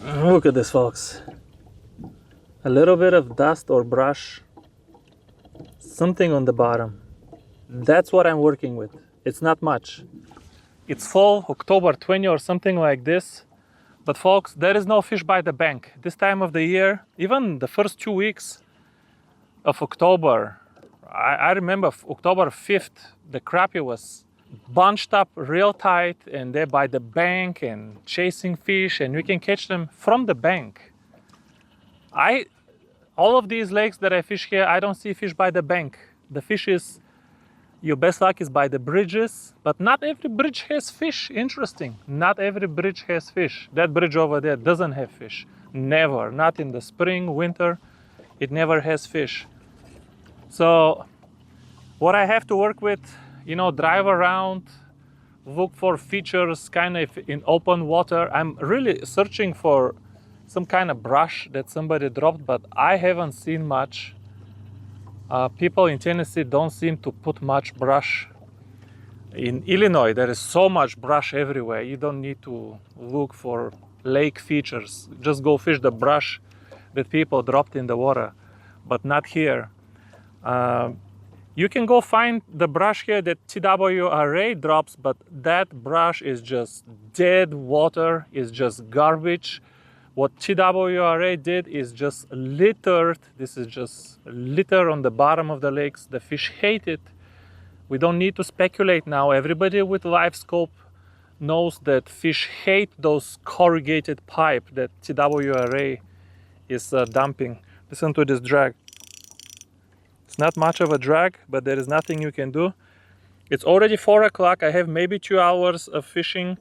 Look at this, folks. A little bit of dust or brush, something on the bottom. That's what I'm working with. It's not much. It's fall, October 20 or something like this. But folks, there is no fish by the bank. This time of the year, even the first 2 weeks of October, I remember October 5th, the crappie was bunched up real tight and they're by the bank and chasing fish, and we can catch them from the bank. All of these lakes that I fish here, I don't see fish by the bank. The fish is, your best luck is by the bridges, but not every bridge has fish. Interesting. Not every bridge has fish. That bridge over there doesn't have fish. Never. Not in the spring, winter. It never has fish. So what I have to work with, drive around, look for features kind of in open water. I'm really searching for some kind of brush that somebody dropped, but I haven't seen much. People in Tennessee don't seem to put much brush. In Illinois, there is so much brush everywhere. You don't need to look for lake features. Just go fish the brush that people dropped in the water, but not here. You can go find the brush here that TWRA drops, but that brush is just dead water, is just garbage. What TWRA did is just littered. This is just litter on the bottom of the lakes. The fish hate it. We don't need to speculate now. Everybody with live scope knows that fish hate those corrugated pipe that TWRA is dumping. Listen to this drag. It's not much of a drag, but there is nothing you can do. It's already 4 o'clock. I have maybe 2 hours of fishing.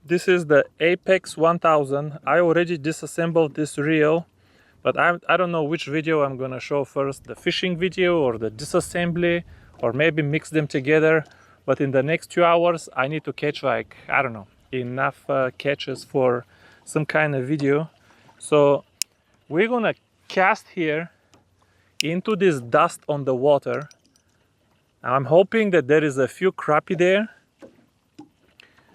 This is the Apex 1000. I already disassembled this reel, but I don't know which video I'm gonna show first, the fishing video or the disassembly, or maybe mix them together. But in the next 2 hours, I need to catch enough catches for some kind of video. So we're gonna cast here into this dust on the water. I'm hoping that there is a few crappie there,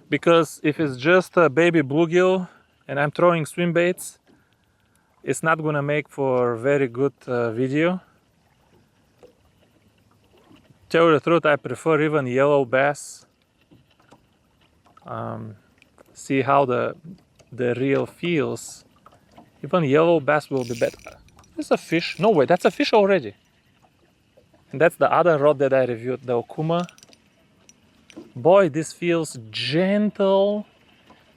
because if it's just a baby bluegill and I'm throwing swim baits, it's not gonna make for very good video. Tell you the truth, I prefer even yellow bass. See how the reel feels. Even yellow bass will be better. There's a fish. No way, that's a fish already. And that's the other rod that I reviewed, the Okuma. Boy, this feels gentle.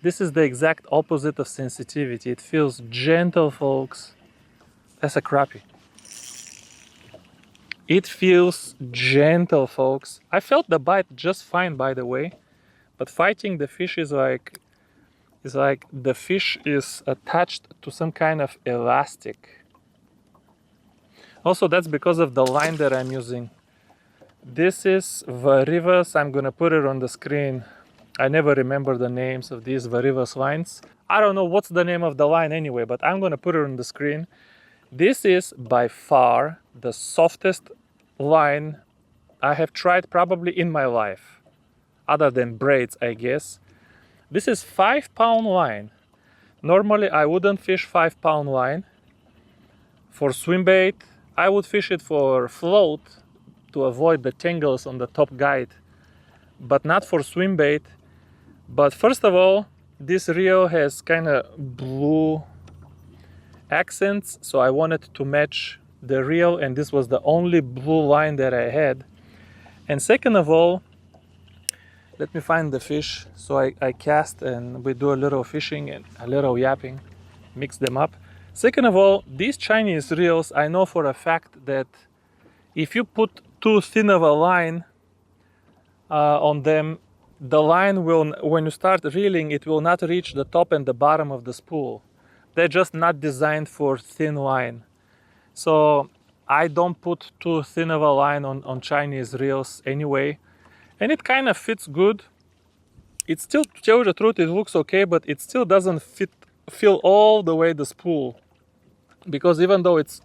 This is the exact opposite of sensitivity. It feels gentle, folks. That's a crappie. It feels gentle, folks. I felt the bite just fine, by the way. But fighting the fish is like the fish is attached to some kind of elastic. Also, that's because of the line that I'm using. This is Varivas. I'm gonna put it on the screen. I never remember the names of these Varivas lines. I don't know what's the name of the line anyway, but I'm gonna put it on the screen. This is by far the softest line I have tried probably in my life, other than braids, I guess. This is 5-pound line. Normally I wouldn't fish 5-pound line. For swim bait, I would fish it for float to avoid the tangles on the top guide, but not for swim bait. But first of all, this reel has kind of blue accents, so I wanted to match the reel, and this was the only blue line that I had. And second of all, let me find the fish. So I cast and we do a little fishing and a little yapping, mix them up. Second of all, these Chinese reels, I know for a fact that if you put too thin of a line on them, the line will, when you start reeling, it will not reach the top and the bottom of the spool. They're just not designed for thin line. So I don't put too thin of a line on Chinese reels anyway. And it kind of fits good. It still, to tell you the truth, it looks okay, but it still doesn't fill all the way the spool. Because even though it's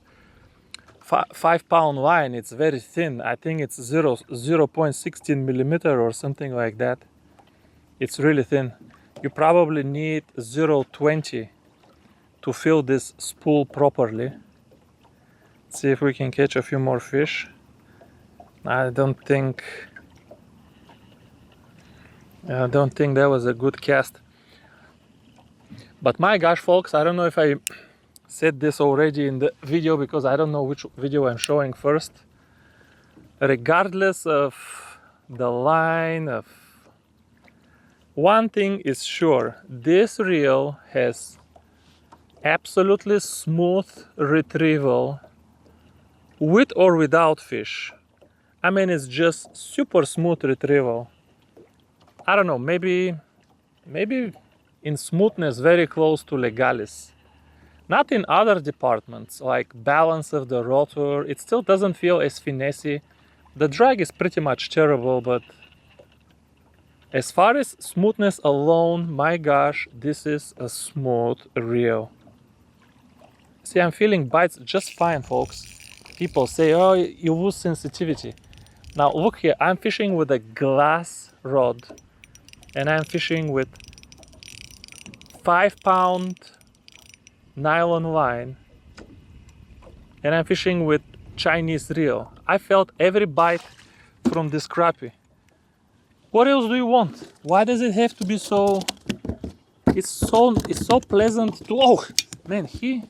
5-pound line, it's very thin. I think it's 0.16 millimeter or something like that. It's really thin. You probably need 0.20 to fill this spool properly. See if we can catch a few more fish. I don't think that was a good cast. But my gosh, folks, I don't know if I said this already in the video, because I don't know which video I'm showing first. Regardless of the line, of one thing is sure, this reel has absolutely smooth retrieval with or without fish. I mean, it's just super smooth retrieval. I don't know, maybe in smoothness very close to Legalis. Not in other departments, like balance of the rotor, it still doesn't feel as finessey. The drag is pretty much terrible, but as far as smoothness alone, my gosh, this is a smooth reel. See, I'm feeling bites just fine, folks. People say, oh, you lose sensitivity. Now look here, I'm fishing with a glass rod, and I'm fishing with 5-pound nylon line, and I'm fishing with Chinese reel. I felt every bite from this crappie. What else do you want? Why does it have to be so? It's so pleasant to. Oh man, it's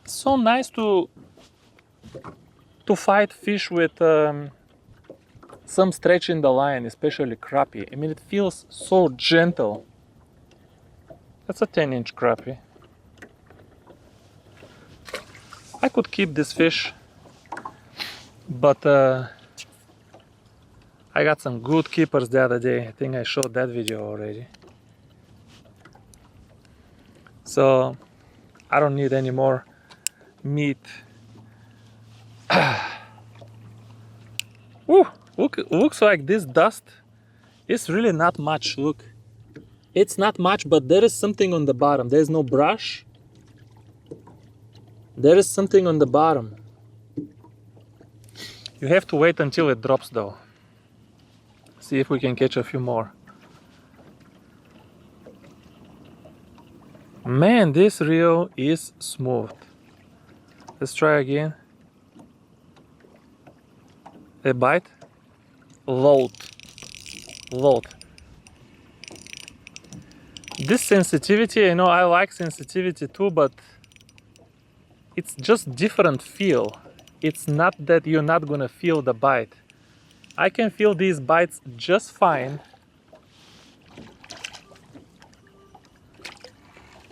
so nice to fight fish with some stretch in the line, especially crappie. I mean, it feels so gentle. That's a 10-inch crappie. I could keep this fish, but I got some good keepers the other day. I think I showed that video already. So I don't need any more meat. Ooh, looks like this dust is really not much. Look, it's not much, but there is something on the bottom. There's no brush. There is something on the bottom. You have to wait until it drops though. See if we can catch a few more. Man, this reel is smooth. Let's try again. A bite. Load. This sensitivity, you know, I like sensitivity too, but it's just different feel. It's not that you're not gonna feel the bite. I can feel these bites just fine.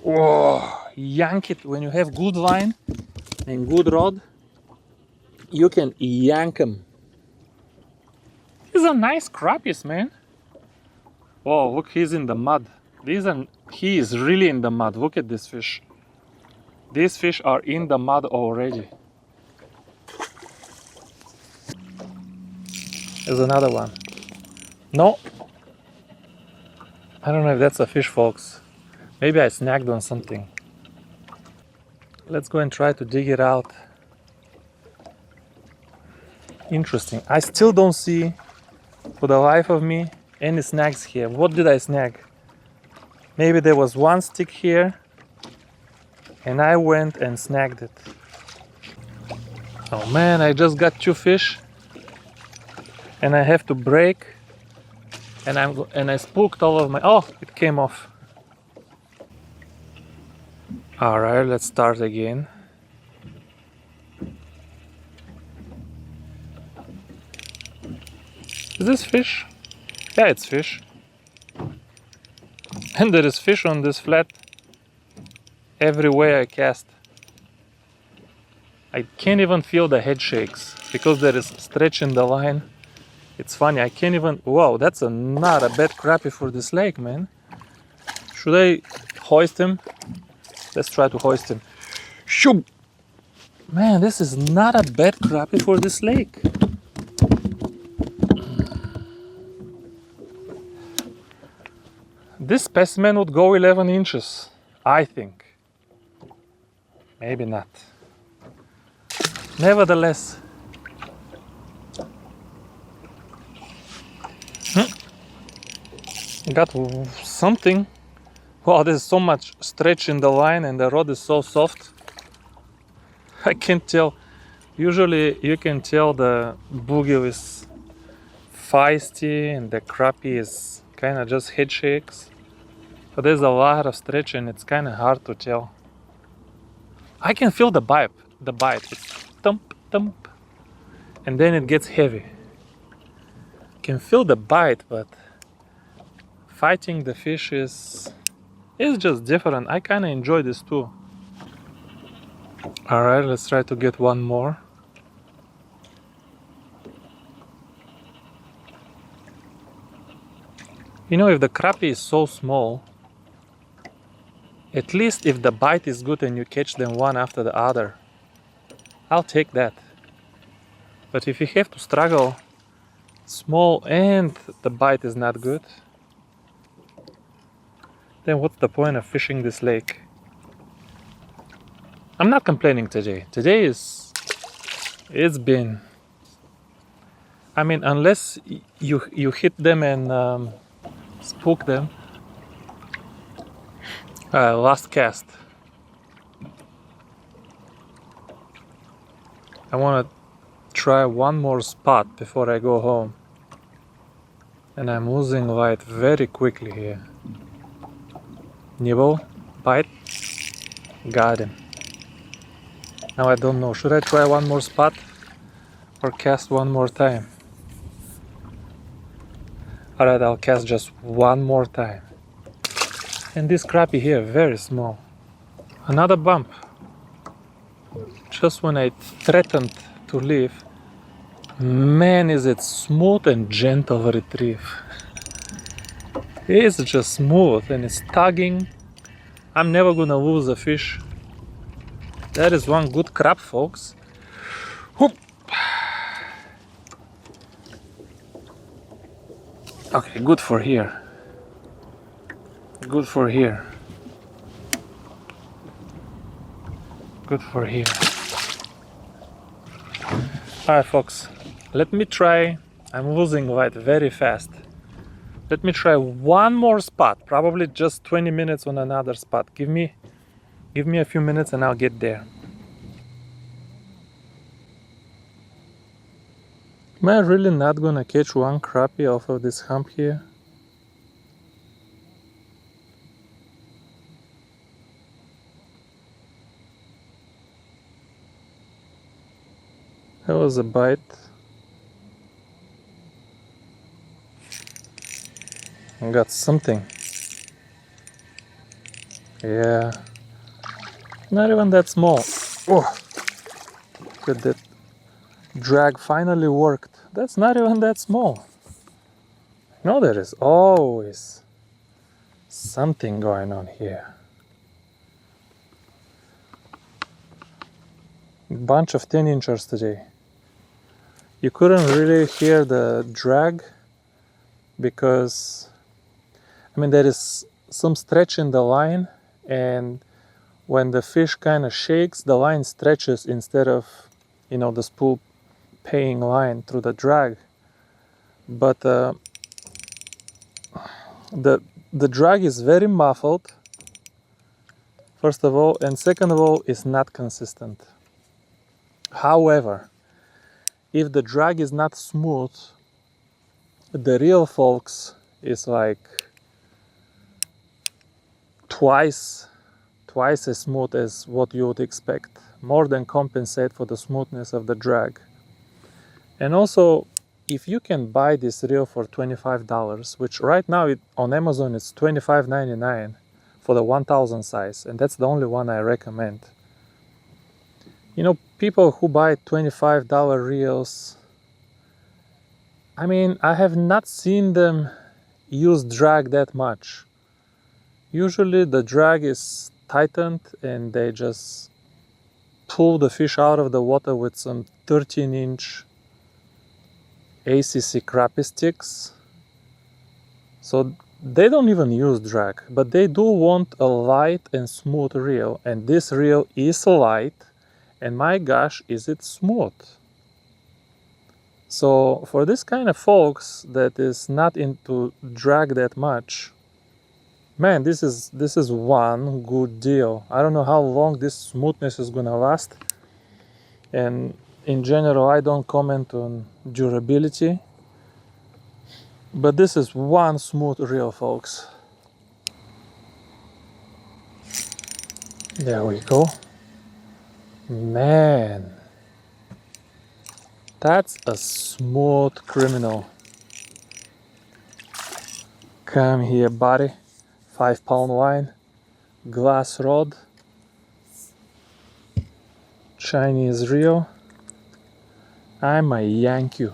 Whoa, yank it. When you have good line and good rod, you can yank them. These are nice crappies, man. Oh, look, he's in the mud. He is really in the mud. Look at this fish. These fish are in the mud already. There's another one. No. I don't know if that's a fish, folks. Maybe I snagged on something. Let's go and try to dig it out. Interesting. I still don't see, for the life of me, any snags here. What did I snag? Maybe there was one stick here, and I went and snagged it. Oh man, I just got 2 fish, and I have to break, and I spooked all of my. Oh, it came off. All right, let's start again. Is this fish? Yeah, it's fish. And there is fish on this flat everywhere I cast. I can't even feel the head shakes because there is stretch in the line. It's funny, I can't even. Wow, that's not a bad crappie for this lake, man. Should I hoist him? Let's try to hoist him. Shoop! Man, this is not a bad crappie for this lake. This specimen would go 11 inches, I think. Maybe not. Nevertheless. Got something. Wow, there's so much stretch in the line and the rod is so soft. I can't tell. Usually you can tell the boogie is feisty and the crappie is kind of just head shakes. But there's a lot of stretch and it's kind of hard to tell. I can feel the bite. It's thump, thump. And then it gets heavy. Can feel the bite, but fighting the fish is just different. I kind of enjoy this too. All right, let's try to get one more. You know, if the crappie is so small, at least if the bite is good and you catch them one after the other, I'll take that. But if you have to struggle small and the bite is not good, then what's the point of fishing this lake? I'm not complaining today. Today it's been, I mean, unless you hit them and spook them. Last cast. I want to try one more spot before I go home. And I'm losing light very quickly here. Nibble, bite, got him. Now I don't know, should I try one more spot or cast one more time? Alright, I'll cast just one more time. And this crappie here, very small. Another bump. Just when I threatened to leave, man, is it smooth and gentle retrieve. It's just smooth and it's tugging. I'm never gonna lose a fish. That is one good crab, folks. Whoop. Okay, good for here. Good for here. Good for here. Alright, folks, let me try. I'm losing light very fast. Let me try one more spot, probably just 20 minutes on another spot. Give me a few minutes and I'll get there. Am I really not gonna catch one crappie off of this hump here? That was a bite. I got something. Yeah. Not even that small. Oh, look at that. Drag finally worked. That's not even that small. No, there is always something going on here. Bunch of 10-inchers today. You couldn't really hear the drag because, I mean, there is some stretch in the line, and when the fish kind of shakes, the line stretches instead of, you know, the spool paying line through the drag. But the drag is very muffled, first of all, and second of all, it's not consistent. However, if the drag is not smooth, the reel, folks, is like twice as smooth as what you would expect. More than compensate for the smoothness of the drag. And also, if you can buy this reel for $25, which right now on Amazon it's $25.99 for the 1000 size, and that's the only one I recommend. You know, people who buy $25 reels, I mean, I have not seen them use drag that much. Usually the drag is tightened and they just pull the fish out of the water with some 13-inch ACC crappie sticks. So they don't even use drag, but they do want a light and smooth reel, and this reel is light, and my gosh, is it smooth. So for this kind of folks that is not into drag that much, Man, this is one good deal. I don't know how long this smoothness is gonna last. And in general, I don't comment on durability, but this is one smooth reel, folks. There we go. Man, that's a smooth criminal. Come here, buddy. 5-pound line, glass rod, Chinese reel. I'ma yank you.